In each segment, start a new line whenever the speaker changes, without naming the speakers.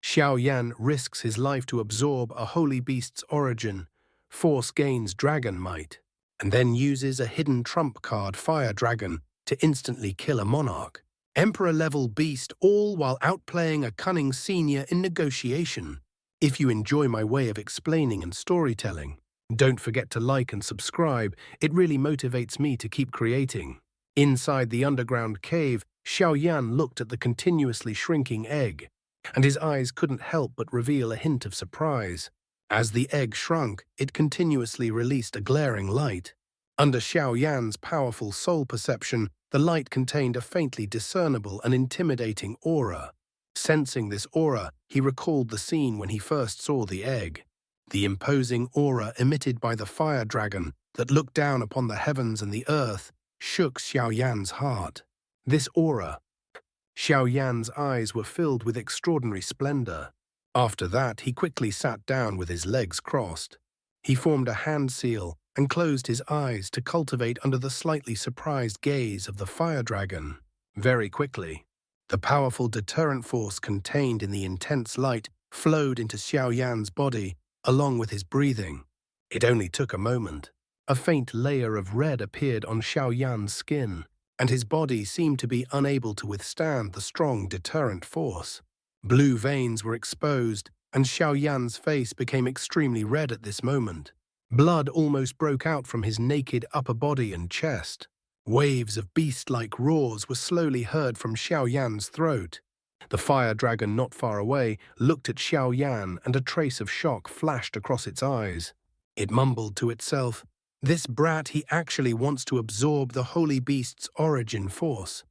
Xiao Yan risks his life to absorb a holy beast's origin, force gains dragon might, and then uses a hidden trump card fire dragon to instantly kill a monarch. Emperor-level beast, all while outplaying a cunning senior in negotiation. If you enjoy my way of explaining and storytelling, don't forget to like and subscribe. It really motivates me to keep creating. Inside the underground cave, Xiao Yan looked at the continuously shrinking egg, and his eyes couldn't help but reveal a hint of surprise. As the egg shrunk, it continuously released a glaring light. Under Xiao Yan's powerful soul perception, the light contained a faintly discernible and intimidating aura. Sensing this aura, he recalled the scene when he first saw the egg. The imposing aura emitted by the fire dragon that looked down upon the heavens and the earth shook Xiao Yan's heart. This aura, Xiao Yan's eyes were filled with extraordinary splendor. After that, he quickly sat down with his legs crossed. He formed a hand seal and closed his eyes to cultivate under the slightly surprised gaze of the fire dragon. Very quickly, the powerful deterrent force contained in the intense light flowed into Xiao Yan's body along with his breathing. It only took a moment. A faint layer of red appeared on Xiao Yan's skin, and his body seemed to be unable to withstand the strong deterrent force. Blue veins were exposed, and Xiao Yan's face became extremely red at this moment. Blood almost broke out from his naked upper body and chest. Waves of beast-like roars were slowly heard from Xiao Yan's throat. The fire dragon not far away looked at Xiao Yan, and a trace of shock flashed across its eyes. It mumbled to itself, "This brat, he actually wants to absorb the holy beast's origin force."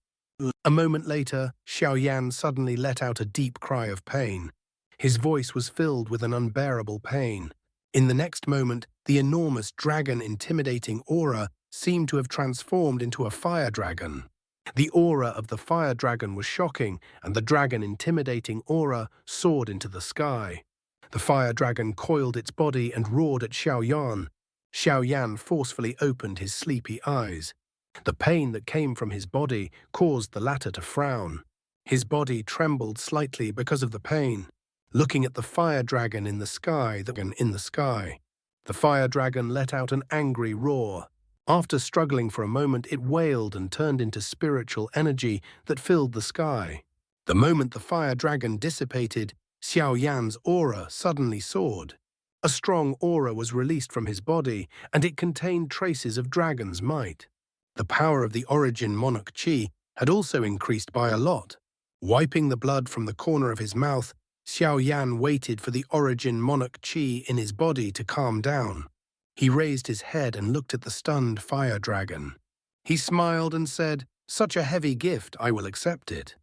A moment later, Xiao Yan suddenly let out a deep cry of pain. His voice was filled with an unbearable pain. In the next moment, the enormous dragon-intimidating aura seemed to have transformed into a fire dragon. The aura of the fire dragon was shocking, and the dragon-intimidating aura soared into the sky. The fire dragon coiled its body and roared at Xiao Yan. Xiao Yan forcefully opened his sleepy eyes. The pain that came from his body caused the latter to frown. His body trembled slightly because of the pain. Looking at the fire dragon in the sky, the fire dragon let out an angry roar. After struggling for a moment, it wailed and turned into spiritual energy that filled the sky. The moment the fire dragon dissipated, Xiao Yan's aura suddenly soared. A strong aura was released from his body, and it contained traces of dragon's might. The power of the origin Monarch Qi had also increased by a lot. Wiping the blood from the corner of his mouth, Xiao Yan waited for the origin Monarch Qi in his body to calm down. He raised his head and looked at the stunned fire dragon. He smiled and said, "Such a heavy gift, I will accept it."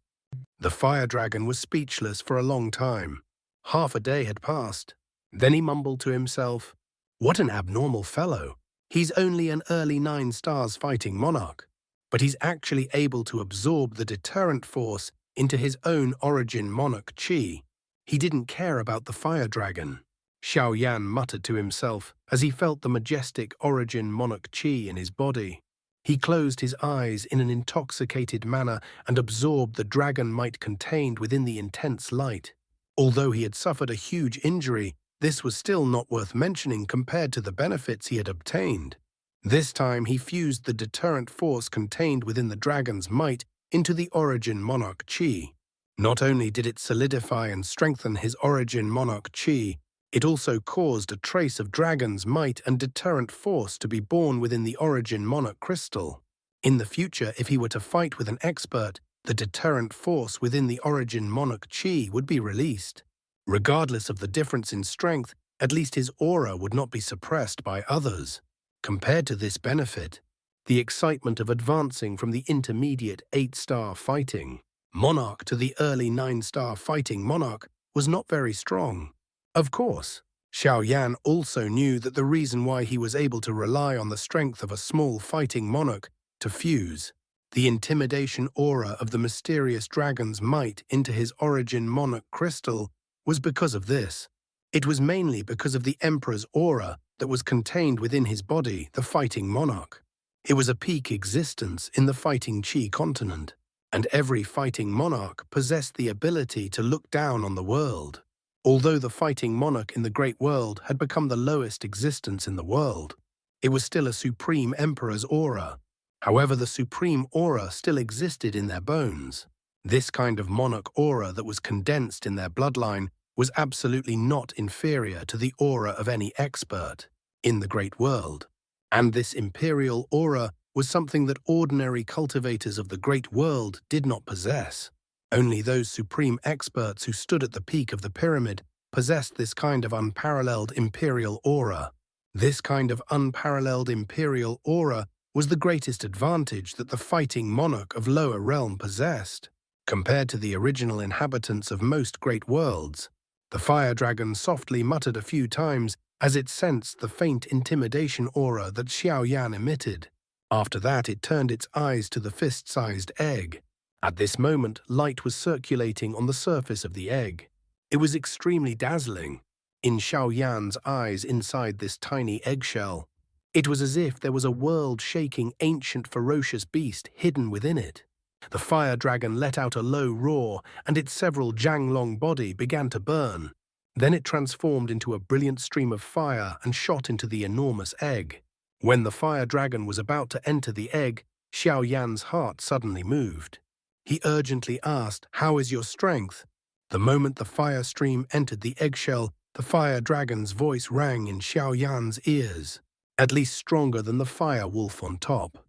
The fire dragon was speechless for a long time. Half a day had passed. Then he mumbled to himself, "What an abnormal fellow. He's only an early 9 stars fighting monarch, but he's actually able to absorb the deterrent force into his own origin Monarch Qi. He didn't care about the fire dragon." Xiao Yan muttered to himself as he felt the majestic origin Monarch Qi in his body. He closed his eyes in an intoxicated manner and absorbed the dragon might contained within the intense light. Although he had suffered a huge injury, this was still not worth mentioning compared to the benefits he had obtained. This time he fused the deterrent force contained within the dragon's might into the origin Monarch Qi. Not only did it solidify and strengthen his origin Monarch Qi, it also caused a trace of dragon's might and deterrent force to be born within the origin Monarch crystal. In the future, if he were to fight with an expert, the deterrent force within the origin Monarch Qi would be released. Regardless of the difference in strength, at least his aura would not be suppressed by others. Compared to this benefit, the excitement of advancing from the intermediate 8-star fighting monarch to the early 9-star fighting monarch was not very strong. Of course, Xiao Yan also knew that the reason why he was able to rely on the strength of a small fighting monarch to fuse the intimidation aura of the mysterious dragon's might into his origin monarch crystal was because of this. It was mainly because of the emperor's aura that was contained within his body, the fighting monarch. It was a peak existence in the fighting Qi continent. and every fighting monarch possessed the ability to look down on the world. Although the fighting monarch in the great world had become the lowest existence in the world, it was still a supreme emperor's aura. However, the supreme aura still existed in their bones. This kind of monarch aura that was condensed in their bloodline was absolutely not inferior to the aura of any expert in the great world. And this imperial aura was something that ordinary cultivators of the great world did not possess. Only those supreme experts who stood at the peak of the pyramid possessed this kind of unparalleled imperial aura. This kind of unparalleled imperial aura was the greatest advantage that the fighting monarch of lower realm possessed. Compared to the original inhabitants of most great worlds, the fire dragon softly muttered a few times as it sensed the faint intimidation aura that Xiaoyan emitted. After that, it turned its eyes to the fist-sized egg. At this moment, light was circulating on the surface of the egg. It was extremely dazzling. In Xiaoyan's eyes inside this tiny eggshell, it was as if there was a world-shaking, ancient, ferocious beast hidden within it. The fire dragon let out a low roar, and its several Jianglong body began to burn. Then it transformed into a brilliant stream of fire and shot into the enormous egg. When the fire dragon was about to enter the egg, Xiaoyan's heart suddenly moved. He urgently asked, "How is your strength?" The moment the fire stream entered the eggshell, the fire dragon's voice rang in Xiaoyan's ears, at least stronger than the fire wolf on top.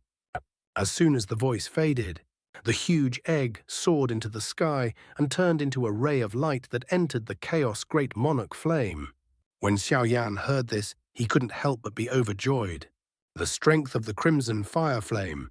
As soon as the voice faded, the huge egg soared into the sky and turned into a ray of light that entered the chaos great monarch flame. When Xiaoyan heard this, he couldn't help but be overjoyed. The strength of the crimson fire flame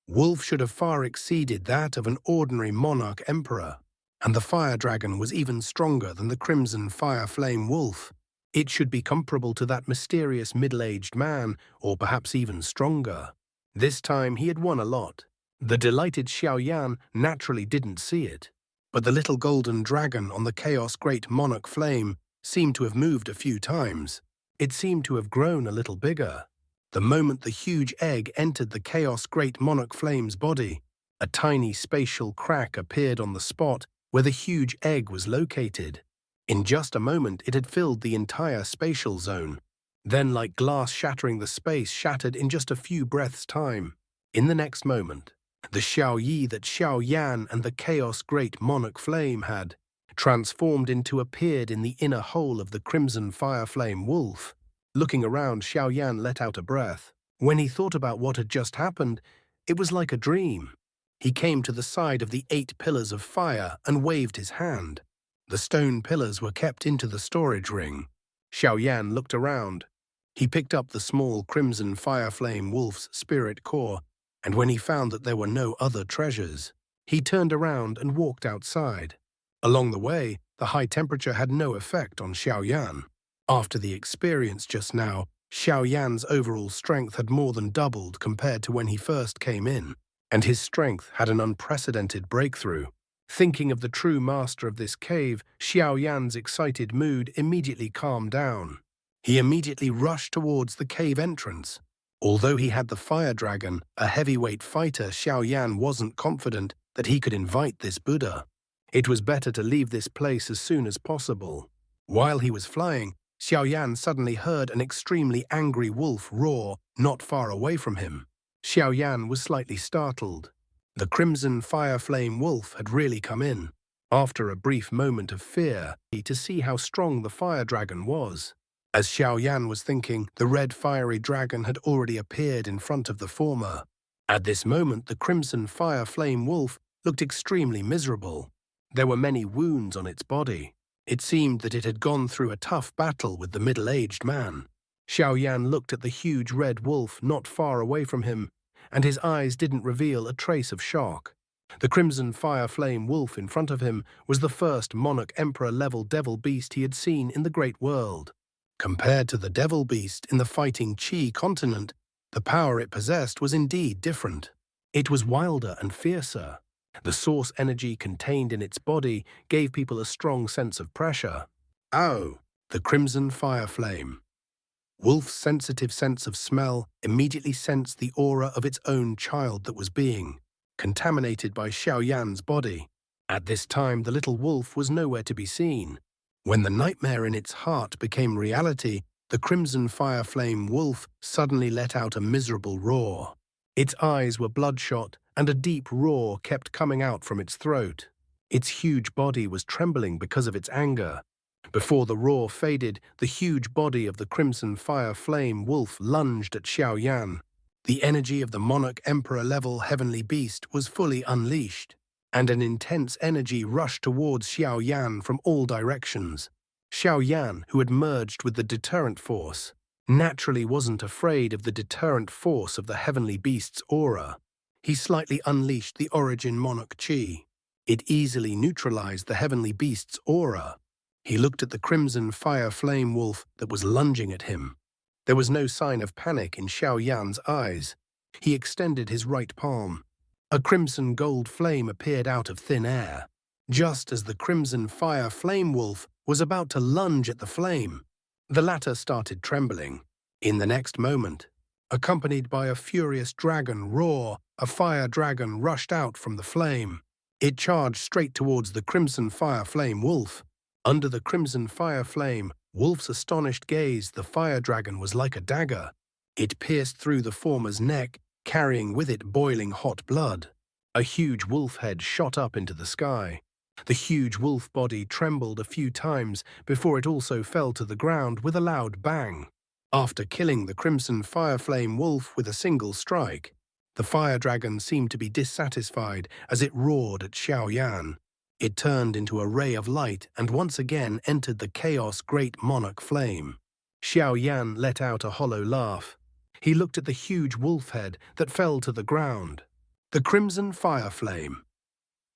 wolf should have far exceeded that of an ordinary monarch emperor, and the fire dragon was even stronger than the crimson fire flame wolf. It should be comparable to that mysterious middle-aged man, or perhaps even stronger. This time he had won a lot. The delighted Xiaoyan naturally didn't see it, but the little golden dragon on the chaos great monarch flame seemed to have moved a few times. It seemed to have grown a little bigger. The moment the huge egg entered the chaos great monarch flame's body, a tiny spatial crack appeared on the spot where the huge egg was located. In just a moment, it had filled the entire spatial zone. Then, like glass shattering, the space shattered in just a few breaths' time. In the next moment, the Xiaoyi that Xiaoyan and the chaos great monarch flame had transformed into appeared in the inner hole of the crimson fire flame wolf. Looking around, Xiaoyan let out a breath. When he thought about what had just happened, it was like a dream. He came to the side of the 8 pillars of fire and waved his hand. The stone pillars were kept into the storage ring. Xiaoyan looked around. He picked up the small crimson fire flame wolf's spirit core, and when he found that there were no other treasures, he turned around and walked outside. Along the way, the high temperature had no effect on Xiaoyan. After the experience just now, Xiaoyan's overall strength had more than doubled compared to when he first came in, and his strength had an unprecedented breakthrough. Thinking of the true master of this cave, Xiaoyan's excited mood immediately calmed down. He immediately rushed towards the cave entrance. Although he had the fire dragon, a heavyweight fighter, Xiaoyan wasn't confident that he could invite this Buddha. It was better to leave this place as soon as possible. While he was flying, Xiaoyan suddenly heard an extremely angry wolf roar not far away from him. Xiaoyan was slightly startled. The crimson fire flame wolf had really come in. After a brief moment of fear, to see how strong the fire dragon was. As Xiaoyan was thinking, the red fiery dragon had already appeared in front of the former. At this moment, the crimson fire flame wolf looked extremely miserable. There were many wounds on its body. It seemed that it had gone through a tough battle with the middle-aged man. Xiaoyan looked at the huge red wolf not far away from him, and his eyes didn't reveal a trace of shock. The crimson fire flame wolf in front of him was the first monarch emperor-level devil beast he had seen in the great world. Compared to the devil beast in the fighting Qi continent, the power it possessed was indeed different. It was wilder and fiercer. The source energy contained in its body gave people a strong sense of pressure. Oh, the crimson fire flame. Wolf's sensitive sense of smell immediately sensed the aura of its own child that was being contaminated by Xiaoyan's body. At this time, the little wolf was nowhere to be seen. When the nightmare in its heart became reality, the crimson fire flame wolf suddenly let out a miserable roar. Its eyes were bloodshot, and a deep roar kept coming out from its throat. Its huge body was trembling because of its anger. Before the roar faded, the huge body of the crimson fire flame wolf lunged at Xiaoyan. The energy of the Monarch Emperor-level heavenly beast was fully unleashed, and an intense energy rushed towards Xiaoyan from all directions. Xiaoyan, who had merged with the deterrent force, naturally wasn't afraid of the deterrent force of the heavenly beast's aura. He slightly unleashed the origin Monarch Chi. It easily neutralized the heavenly beast's aura. He looked at the crimson fire flame wolf that was lunging at him. There was no sign of panic in Xiaoyan's eyes. He extended his right palm. A crimson gold flame appeared out of thin air. Just as the crimson fire flame wolf was about to lunge at the flame, the latter started trembling. In the next moment, accompanied by a furious dragon roar, a fire dragon rushed out from the flame. It charged straight towards the crimson fire flame wolf. Under the crimson fire flame wolf's astonished gaze, the fire dragon was like a dagger. It pierced through the former's neck, carrying with it boiling hot blood. A huge wolf head shot up into the sky. The huge wolf body trembled a few times before it also fell to the ground with a loud bang. After killing the crimson fire flame wolf with a single strike, the fire dragon seemed to be dissatisfied as it roared at Xiaoyan. It turned into a ray of light and once again entered the chaos great monarch flame. Xiaoyan let out a hollow laugh. He looked at the huge wolf head that fell to the ground. The crimson fire flame.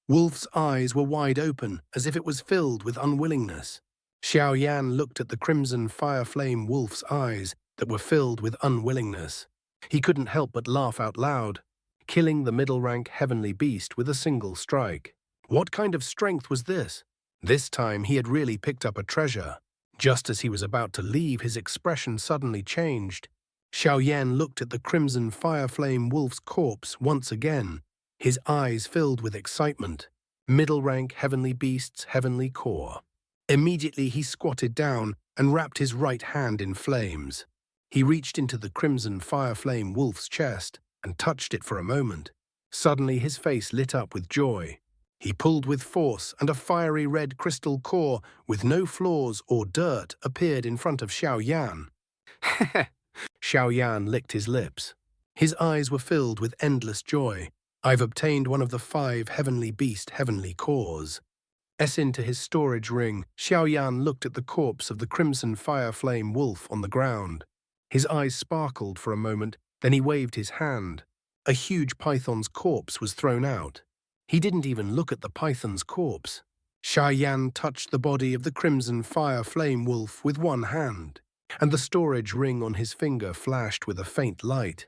Wolf's eyes were wide open, as if it was filled with unwillingness. Xiaoyan looked at the crimson fire flame wolf's eyes that were filled with unwillingness. He couldn't help but laugh out loud, killing the middle-rank heavenly beast with a single strike. What kind of strength was this? This time he had really picked up a treasure. Just as he was about to leave, his expression suddenly changed. Xiaoyan looked at the crimson fire flame wolf's corpse once again, his eyes filled with excitement. Middle-rank heavenly beast's heavenly core. Immediately he squatted down and wrapped his right hand in flames. He reached into the crimson fire flame wolf's chest and touched it for a moment. Suddenly his face lit up with joy. He pulled with force, and a fiery red crystal core with no flaws or dirt appeared in front of Xiaoyan. Xiaoyan licked his lips. His eyes were filled with endless joy. I've obtained one of the 5 heavenly beast heavenly cores. Into his storage ring, Xiaoyan looked at the corpse of the crimson fire flame wolf on the ground. His eyes sparkled for a moment, then he waved his hand. A huge python's corpse was thrown out. He didn't even look at the python's corpse. Xiaoyan touched the body of the crimson fire flame wolf with one hand, and the storage ring on his finger flashed with a faint light.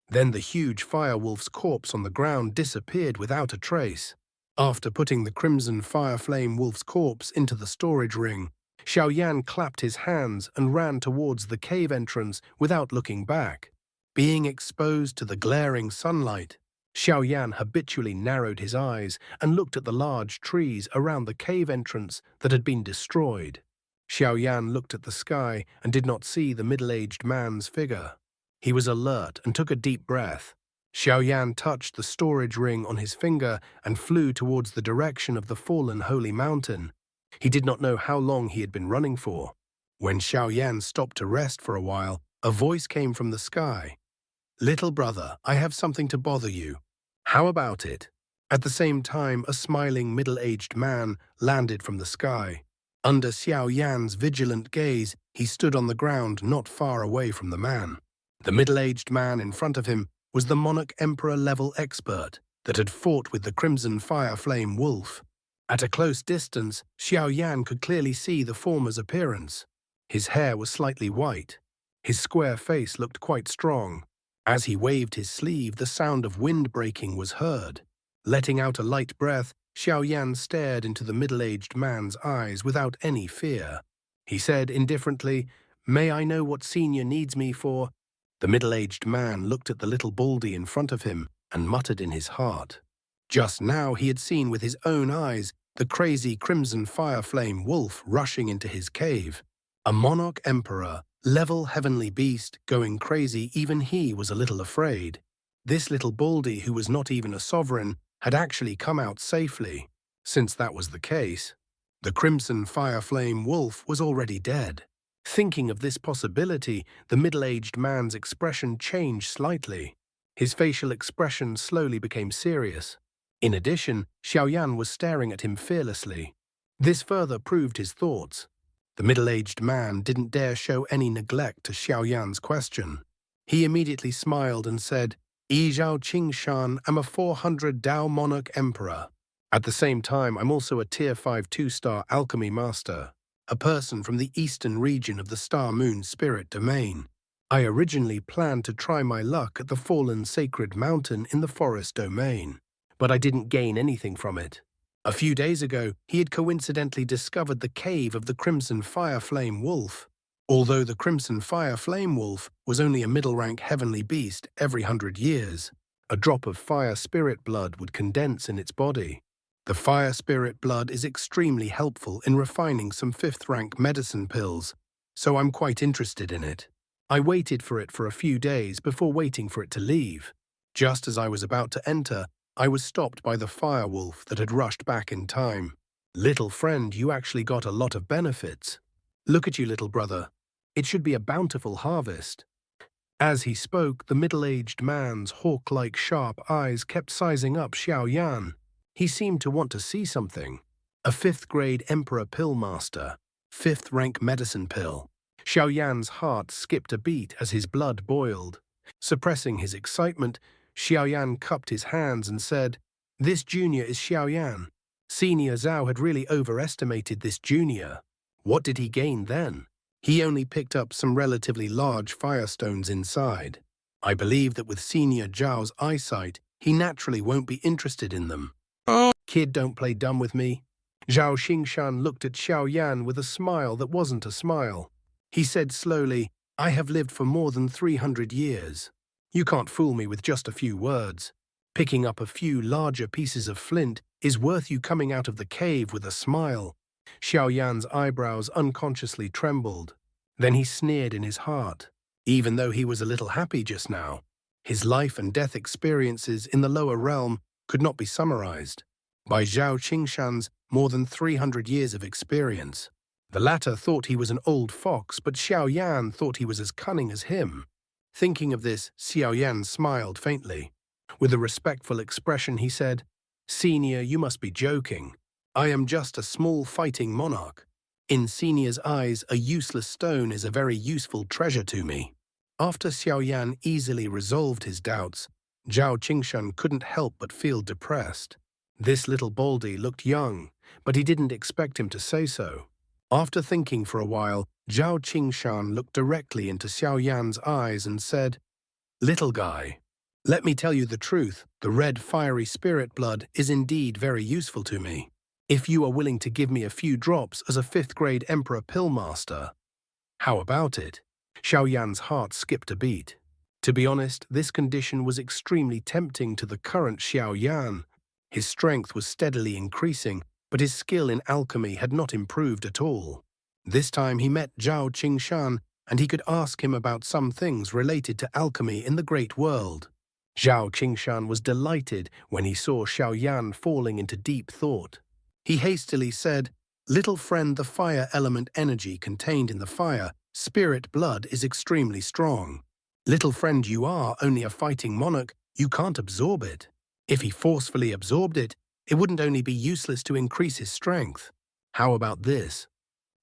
Then the huge fire wolf's corpse on the ground disappeared without a trace. After putting the crimson fire flame wolf's corpse into the storage ring, Xiaoyan clapped his hands and ran towards the cave entrance without looking back. Being exposed to the glaring sunlight, Xiaoyan habitually narrowed his eyes and looked at the large trees around the cave entrance that had been destroyed. Xiaoyan looked at the sky and did not see the middle-aged man's figure. He was alert and took a deep breath. Xiaoyan touched the storage ring on his finger and flew towards the direction of the fallen holy mountain. He did not know how long he had been running for. When Xiaoyan stopped to rest for a while, a voice came from the sky. "Little brother, I have something to bother you. How about it?" At the same time, a smiling middle-aged man landed from the sky. Under Xiaoyan's vigilant gaze, he stood on the ground not far away from the man. The middle-aged man in front of him was the Monarch Emperor-level expert that had fought with the crimson fire flame wolf. At a close distance, Xiaoyan could clearly see the former's appearance. His hair was slightly white. His square face looked quite strong. As he waved his sleeve, the sound of wind breaking was heard. Letting out a light breath, Xiaoyan stared into the middle-aged man's eyes without any fear. He said indifferently, "May I know what Senior needs me for?" The middle-aged man looked at the little baldy in front of him and muttered in his heart, Just now he had seen with his own eyes the crazy crimson fire flame wolf rushing into his cave. A monarch emperor, level heavenly beast, going crazy. Even he was a little afraid. This little baldy, who was not even a sovereign, had actually come out safely. Since that was the case, the crimson fire flame wolf was already dead. Thinking of this possibility, the middle-aged man's expression changed slightly. His facial expression slowly became serious. In addition, Xiaoyan was staring at him fearlessly. This further proved his thoughts. The middle-aged man didn't dare show any neglect to Xiaoyan's question. He immediately smiled and said, "Zhao Qingshan, I'm a 400 Dao Monarch Emperor. At the same time, I'm also a Tier 5 2-star Alchemy Master, a person from the eastern region of the Star-Moon Spirit Domain. I originally planned to try my luck at the fallen sacred mountain in the Forest Domain, but I didn't gain anything from it. A few days ago, he had coincidentally discovered the cave of the Crimson Fire Flame Wolf. Although the Crimson Fire Flame Wolf was only a middle-rank heavenly beast every 100 years, a drop of fire spirit blood would condense in its body. The fire spirit blood is extremely helpful in refining some 5th-rank medicine pills, so I'm quite interested in it. I waited for it for a few days before waiting for it to leave. Just as I was about to enter, I was stopped by the fire wolf that had rushed back in time. Little friend, you actually got a lot of benefits. Look at you, little brother. It should be a bountiful harvest." As he spoke, the middle-aged man's hawk-like sharp eyes kept sizing up Xiaoyan. He seemed to want to see something. A 5th-grade Emperor Pill Master, 5th-rank medicine pill. Xiaoyan's heart skipped a beat as his blood boiled. Suppressing his excitement, Xiaoyan cupped his hands and said, "This junior is Xiaoyan." Senior Zhao had really overestimated this junior. What did he gain then? He only picked up some relatively large firestones inside. I believe that with Senior Zhao's eyesight, he naturally won't be interested in them. Kid, don't play dumb with me. Zhao Qingshan looked at Xiaoyan with a smile that wasn't a smile. He said slowly, "I have lived for more than 300 years. You can't fool me with just a few words. Picking up a few larger pieces of flint is worth you coming out of the cave with a smile." Xiaoyan's eyebrows unconsciously trembled. Then he sneered in his heart. Even though he was a little happy just now, his life and death experiences in the lower realm could not be summarized by Zhao Qingshan's more than 300 years of experience. The latter thought he was an old fox, but Xiaoyan thought he was as cunning as him. Thinking of this, Xiaoyan smiled faintly. With a respectful expression, he said, "Senior, you must be joking. I am just a small fighting monarch. In Senior's eyes, a useless stone is a very useful treasure to me." After Xiaoyan easily resolved his doubts, Zhao Qingshan couldn't help but feel depressed. This little baldy looked young, but he didn't expect him to say so. After thinking for a while, Zhao Qingshan looked directly into Xiaoyan's eyes and said, "Little guy, let me tell you the truth. The red fiery spirit blood is indeed very useful to me. If you are willing to give me a few drops as a 5th-grade Emperor Pill Master, how about it?" Xiaoyan's heart skipped a beat. To be honest, this condition was extremely tempting to the current Xiaoyan. His strength was steadily increasing, but his skill in alchemy had not improved at all. This time he met Zhao Qingshan, and he could ask him about some things related to alchemy in the great world. Zhao Qingshan was delighted when he saw Xiaoyan falling into deep thought. He hastily said, "Little friend, the fire element energy contained in the fire, spirit blood is extremely strong. Little friend, you are only a fighting monarch, you can't absorb it. If he forcefully absorbed it, it wouldn't only be useless to increase his strength. How about this?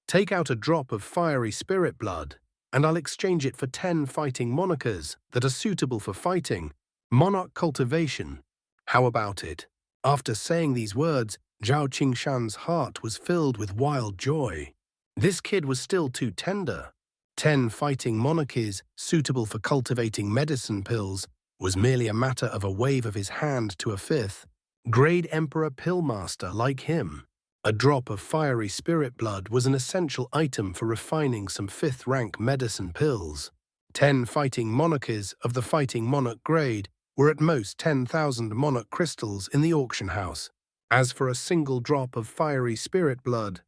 Take out a drop of fiery spirit blood, and I'll exchange it for 10 fighting monikers that are suitable for fighting. Monarch Cultivation. How about it?" After saying these words, Zhao Qingshan's heart was filled with wild joy. This kid was still too tender. 10 fighting monarchies suitable for cultivating medicine pills was merely a matter of a wave of his hand to a 5th-grade Emperor Pill Master like him. A drop of fiery spirit blood was an essential item for refining some 5th-rank medicine pills. 10 fighting monarchies of the fighting monarch grade were at most 10,000 Monarch crystals in the auction house. As for a single drop of fiery spirit blood,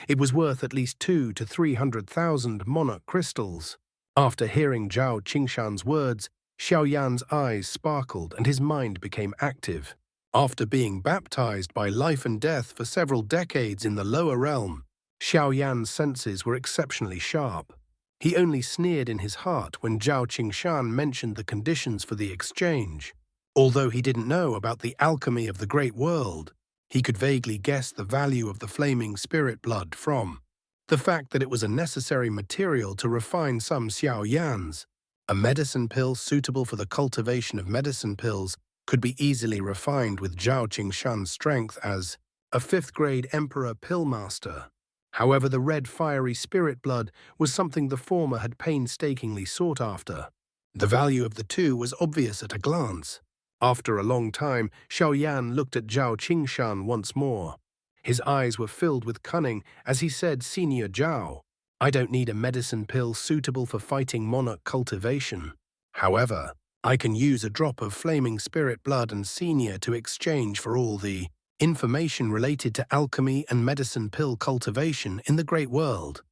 it was worth at least 200,000 to 300,000 Monarch crystals. After hearing Zhao Qingshan's words, Xiaoyan's eyes sparkled and his mind became active. After being baptized by life and death for several decades in the lower realm, Xiaoyan's senses were exceptionally sharp. He only sneered in his heart when Zhao Qingshan mentioned the conditions for the exchange. Although he didn't know about the alchemy of the great world, he could vaguely guess the value of the flaming spirit blood from the fact that it was a necessary material to refine some Xiaoyans. A medicine pill suitable for the cultivation of medicine pills could be easily refined with Zhao Qingshan's strength as a fifth-grade emperor pill master. However, the red fiery spirit blood was something the former had painstakingly sought after. The value of the two was obvious at a glance. After a long time, Xiaoyan looked at Zhao Qingshan once more. His eyes were filled with cunning as he said, "Senior Zhao, I don't need a medicine pill suitable for fighting monarch cultivation. However, I can use a drop of flaming spirit blood and senior to exchange for all the information related to alchemy and medicine pill cultivation in the great world."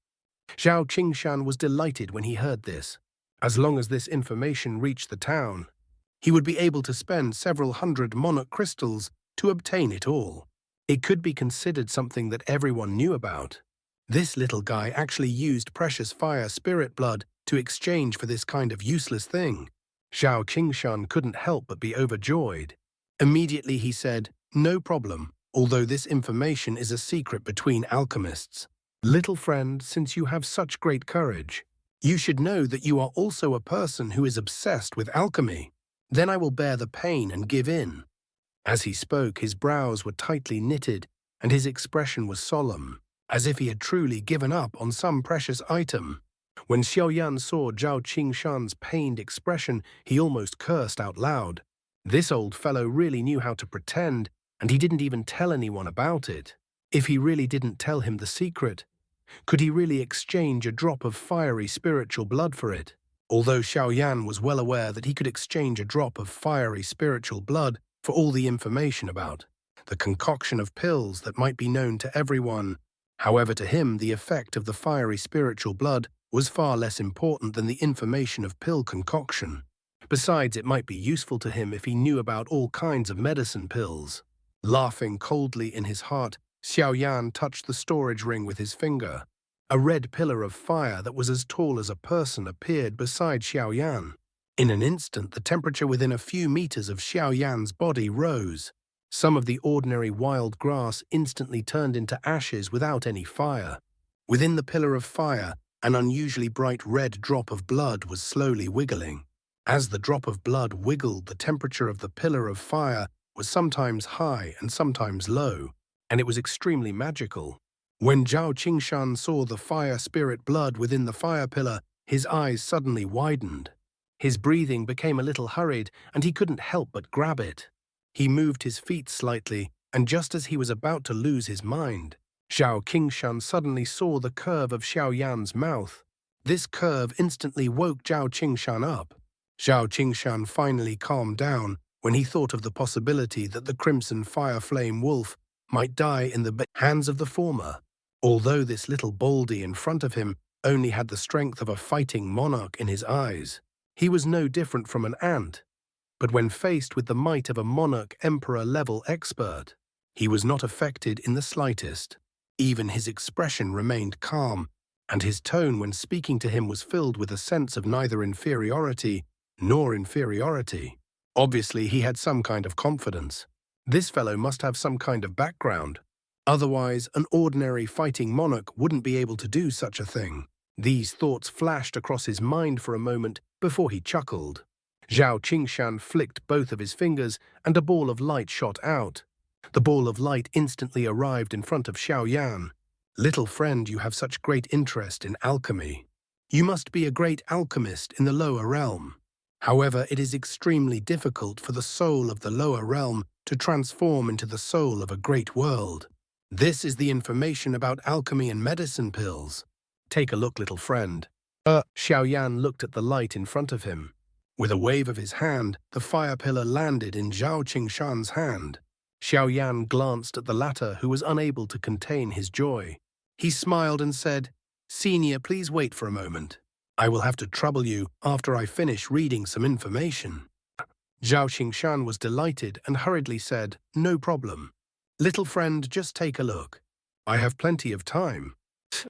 Zhao Qingshan was delighted when he heard this. As long as this information reached the town, he would be able to spend several hundred monarch crystals to obtain it all. It could be considered something that everyone knew about. This little guy actually used precious fire spirit blood to exchange for this kind of useless thing. Zhao Qingshan couldn't help but be overjoyed. Immediately he said, "No problem, although this information is a secret between alchemists. Little friend, since you have such great courage, you should know that you are also a person who is obsessed with alchemy. Then I will bear the pain and give in." As he spoke, his brows were tightly knitted and his expression was solemn, as if he had truly given up on some precious item. When Xiaoyan saw Zhao Qingshan's pained expression, he almost cursed out loud. This old fellow really knew how to pretend, and he didn't even tell anyone about it. If he really didn't tell him the secret, could he really exchange a drop of fiery spiritual blood for it? Although Xiaoyan was well aware that he could exchange a drop of fiery spiritual blood for all the information about the concoction of pills that might be known to everyone. However, to him, the effect of the fiery spiritual blood was far less important than the information of pill concoction. Besides, it might be useful to him if he knew about all kinds of medicine pills. Laughing coldly in his heart, Xiaoyan touched the storage ring with his finger. A red pillar of fire that was as tall as a person appeared beside Xiaoyan. In an instant, the temperature within a few meters of Xiaoyan's body rose. Some of the ordinary wild grass instantly turned into ashes without any fire. Within the pillar of fire, an unusually bright red drop of blood was slowly wiggling. As the drop of blood wiggled, the temperature of the pillar of fire was sometimes high and sometimes low, and it was extremely magical. When Zhao Qingshan saw the fire spirit blood within the fire pillar, his eyes suddenly widened. His breathing became a little hurried, and he couldn't help but grab it. He moved his feet slightly, and just as he was about to lose his mind, Zhao Qingshan suddenly saw the curve of Xiaoyan's mouth. This curve instantly woke Zhao Qingshan up. Zhao Qingshan finally calmed down when he thought of the possibility that the crimson fire flame wolf might die in the hands of the former. Although this little baldy in front of him only had the strength of a fighting monarch in his eyes, he was no different from an ant. But when faced with the might of a monarch emperor-level expert, he was not affected in the slightest. Even his expression remained calm, and his tone when speaking to him was filled with a sense of neither inferiority nor inferiority. Obviously, he had some kind of confidence. This fellow must have some kind of background. Otherwise, an ordinary fighting monarch wouldn't be able to do such a thing. These thoughts flashed across his mind for a moment before he chuckled. Zhao Qingshan flicked both of his fingers and a ball of light shot out. The ball of light instantly arrived in front of Xiaoyan. "Little friend, you have such great interest in alchemy. You must be a great alchemist in the lower realm. However, it is extremely difficult for the soul of the lower realm to transform into the soul of a great world. This is the information about alchemy and medicine pills. Take a look, little friend." Xiaoyan looked at the light in front of him. With a wave of his hand, the fire pillar landed in Zhao Qingshan's hand. Xiaoyan glanced at the latter, who was unable to contain his joy. He smiled and said, "Senior, please wait for a moment. I will have to trouble you after I finish reading some information." Zhao Qingshan was delighted and hurriedly said, "No problem. Little friend, just take a look. I have plenty of time."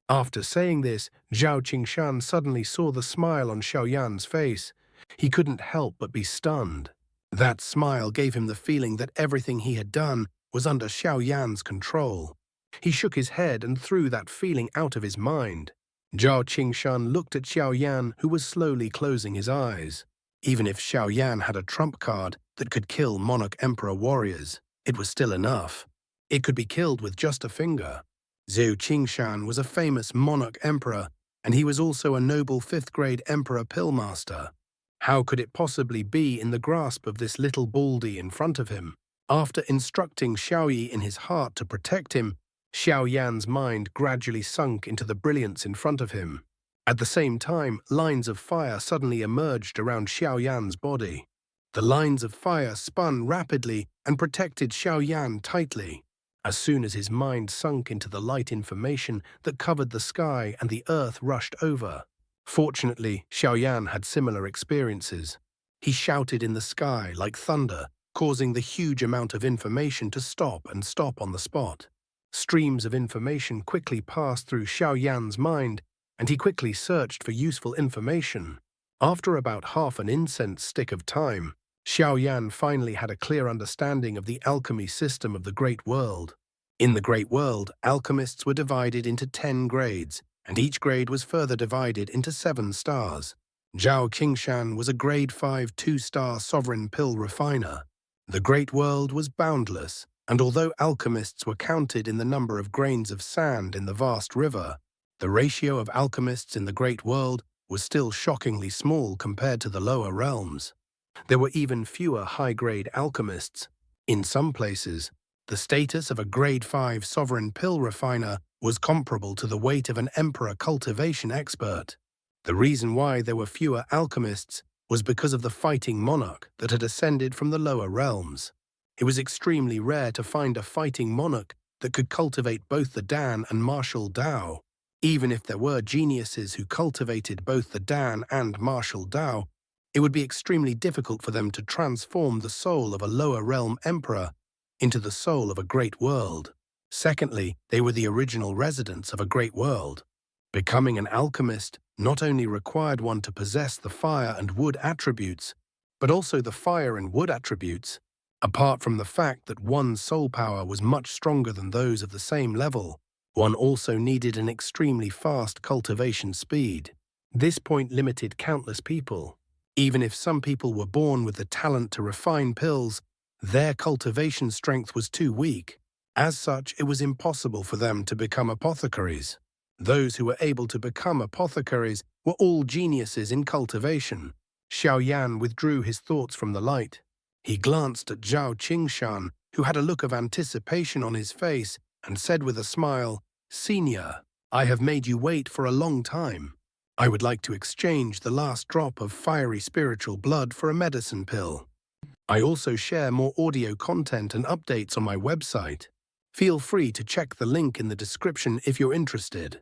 After saying this, Zhao Qingshan suddenly saw the smile on Xiaoyan's face. He couldn't help but be stunned. That smile gave him the feeling that everything he had done was under Xiaoyan's control. He shook his head and threw that feeling out of his mind. Zhao Qingshan looked at Xiaoyan, who was slowly closing his eyes. Even if Xiaoyan had a trump card that could kill Monarch Emperor warriors, it was still enough. It could be killed with just a finger. Zhao Qingshan was a famous Monarch Emperor, and he was also a noble 5th-grade Emperor Pillmaster. How could it possibly be in the grasp of this little baldy in front of him? After instructing Xiaoyi in his heart to protect him, Xiaoyan's mind gradually sunk into the brilliance in front of him. At the same time, lines of fire suddenly emerged around Xiaoyan's body. The lines of fire spun rapidly and protected Xiaoyan tightly. As soon as his mind sunk into the light information that covered the sky and the earth rushed over. Fortunately, Xiaoyan had similar experiences. He shouted in the sky like thunder, causing the huge amount of information to stop on the spot. Streams of information quickly passed through Xiaoyan's mind, and he quickly searched for useful information. After about half an incense stick of time, Xiaoyan finally had a clear understanding of the alchemy system of the Great World. In the Great World, alchemists were divided into 10 grades, and each grade was further divided into 7 stars. Zhao Qingshan was a grade 5 2-star sovereign pill refiner. The Great World was boundless, and although alchemists were counted in the number of grains of sand in the vast river, the ratio of alchemists in the Great World was still shockingly small compared to the lower realms. There were even fewer high-grade alchemists. In some places, the status of a grade 5 sovereign pill refiner was comparable to the weight of an emperor cultivation expert. The reason why there were fewer alchemists was because of the fighting monarch that had ascended from the lower realms. It was extremely rare to find a fighting monarch that could cultivate both the Dan and martial Dao. Even if there were geniuses who cultivated both the Dan and martial Dao, it would be extremely difficult for them to transform the soul of a lower realm emperor into the soul of a great world. Secondly, they were the original residents of a great world. Becoming an alchemist not only required one to possess the fire and wood attributes, but also the fire and wood attributes. Apart from the fact that one's soul power was much stronger than those of the same level, one also needed an extremely fast cultivation speed. This point limited countless people. Even if some people were born with the talent to refine pills, their cultivation strength was too weak. As such, it was impossible for them to become apothecaries. Those who were able to become apothecaries were all geniuses in cultivation. Xiaoyan withdrew his thoughts from the light. He glanced at Zhao Qingshan, who had a look of anticipation on his face, and said with a smile, "Senior, I have made you wait for a long time. I would like to exchange the last drop of fiery spiritual blood for a medicine pill. I also share more audio content and updates on my website. Feel free to check the link in the description if you're interested."